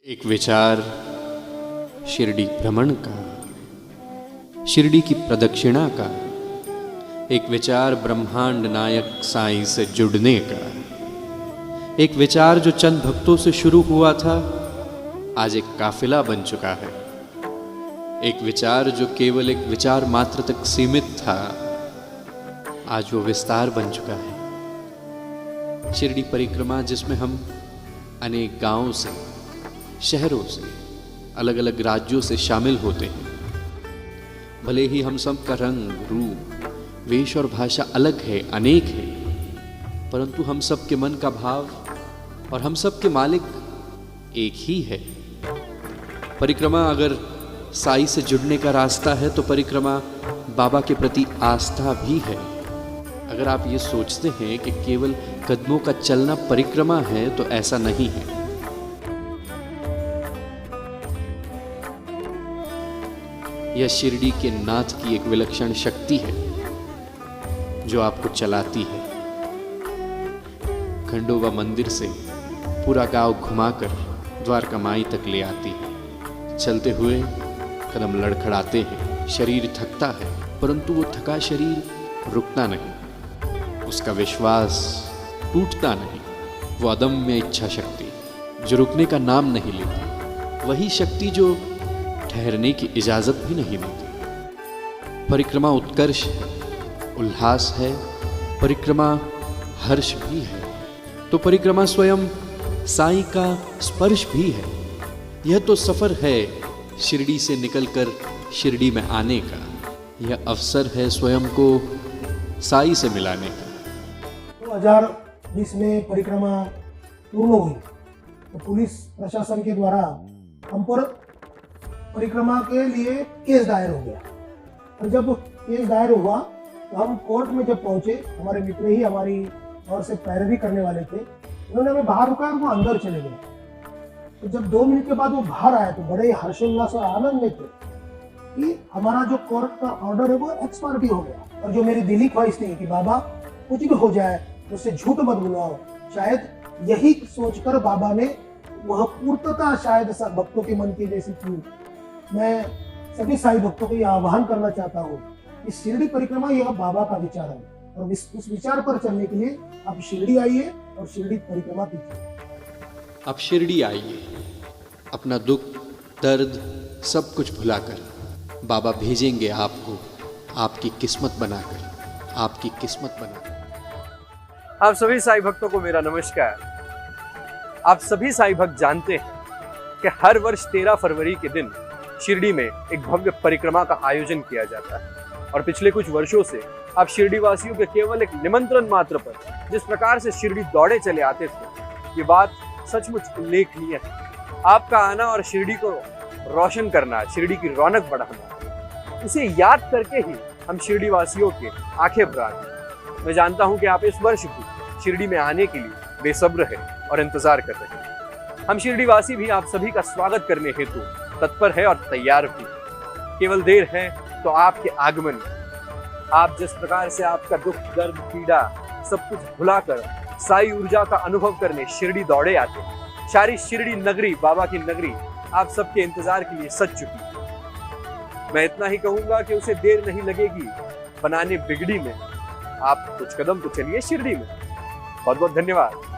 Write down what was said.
एक विचार शिरडी भ्रमण का, शिरडी की प्रदक्षिणा का, एक विचार ब्रह्मांड नायक साईं से जुड़ने का, एक विचार जो चंद भक्तों से शुरू हुआ था आज एक काफिला बन चुका है। एक विचार जो केवल एक विचार मात्र तक सीमित था आज वो विस्तार बन चुका है। शिरडी परिक्रमा जिसमें हम अनेक गांवों से, शहरों से, अलग अलग राज्यों से शामिल होते हैं। भले ही हम सब का रंग, रूप, वेश और भाषा अलग है, अनेक है, परंतु हम सब के मन का भाव और हम सब के मालिक एक ही है। परिक्रमा अगर साईं से जुड़ने का रास्ता है तो परिक्रमा बाबा के प्रति आस्था भी है। अगर आप ये सोचते हैं कि केवल कदमों का चलना परिक्रमा है तो ऐसा नहीं है। यह शिरडी के नाथ की एक विलक्षण शक्ति है जो आपको चलाती है। खंडोबा मंदिर से पूरा गांव घुमाकर द्वारका माई तक ले आती है। चलते हुए कदम लड़खड़ाते हैं, शरीर थकता है, परंतु वो थका शरीर रुकता नहीं, उसका विश्वास टूटता नहीं। वो अदम्य इच्छा शक्ति जो रुकने का नाम नहीं लेती, वही शक्ति जो ठहरने की इजाजत भी नहीं देती। परिक्रमा उत्कर्ष है, उल्लास है, परिक्रमा हर्ष भी है, तो परिक्रमा स्वयं साईं का स्पर्श भी है। यह तो सफर है शिरडी से निकलकर शिरडी में आने का, यह अवसर है स्वयं को साईं से मिलाने का। 2020 में परिक्रमा पूर्ण हुई तो पुलिस प्रशासन के द्वारा हम पर परिक्रमा के लिए केस दायर हो गया। और जब केस दायर हुआ तो हम कोर्ट में जब पहुंचे, हमारे मित्र ही हमारी और से पैरवी करने वाले थे, उन्होंने हमें बाहर रुकाया और वो अंदर चले गए। तो जब 2 मिनट के बाद वो बाहर आया तो बड़े हर्षोल्लास और आनंद में थे कि हमारा जो कोर्ट का ऑर्डर है वो एक्सपायरी हो गया। और जो मेरी दिली ख्वाहिश थी कि बाबा कुछ भी हो जाए उससे झूठ मत बुलाओ, शायद यही सोचकर बाबा ने वह पूर्तता शायद सब भक्तों के मन की जैसी की। मैं सभी साईं भक्तों को यह आह्वान करना चाहता हूँ कि शिरडी परिक्रमा यह बाबा का विचार है और उस विचार पर चलने के लिए आप शिरडी आइए और शिरडी परिक्रमा कीजिए। आप शिरडी आइए, अपना दुख, दर्द सब कुछ भुलाकर बाबा भेजेंगे आपको आपकी किस्मत बनाकर, आपकी किस्मत बनाकर। आप सभी साईं भक्तों को मेरा नमस्कार। आप सभी साईं भक्त जानते हैं कि हर वर्ष 13 फरवरी के दिन शिरडी में एक भव्य परिक्रमा का आयोजन किया जाता है। और पिछले कुछ वर्षों से आप शिरडी वासियों के केवल एक निमंत्रण मात्र पर जिस प्रकार से शिरडी दौड़े चले आते थे, ये बात सचमुच उल्लेखनीय है। आपका आना और शिरडी को रोशन करना, शिरडी की रौनक बढ़ाना, इसे याद करके ही हम शिरडी वासियों के आंखें भराते हैं। मैं जानता हूं कि आप इस वर्ष भी शिरडी में आने के लिए बेसब्र है और इंतजार कर रहे हैं। हम शिरडी वासी भी आप सभी का स्वागत करने हेतु तत्पर है और तैयार भी। केवल देर है तो आपके आगमन में आप जिस प्रकार से आपका दुख, दर्द, पीड़ा सब कुछ भुलाकर साई ऊर्जा का अनुभव करने शिरडी दौड़े आते हैं। सारी शिरडी नगरी, बाबा की नगरी आप सबके इंतजार के लिए सज चुकी है। मैं इतना ही कहूंगा कि उसे देर नहीं लगेगी बनाने बिगड़ी में। आप कुछ कदम तो चलिए शिरडी में। बहुत बहुत धन्यवाद।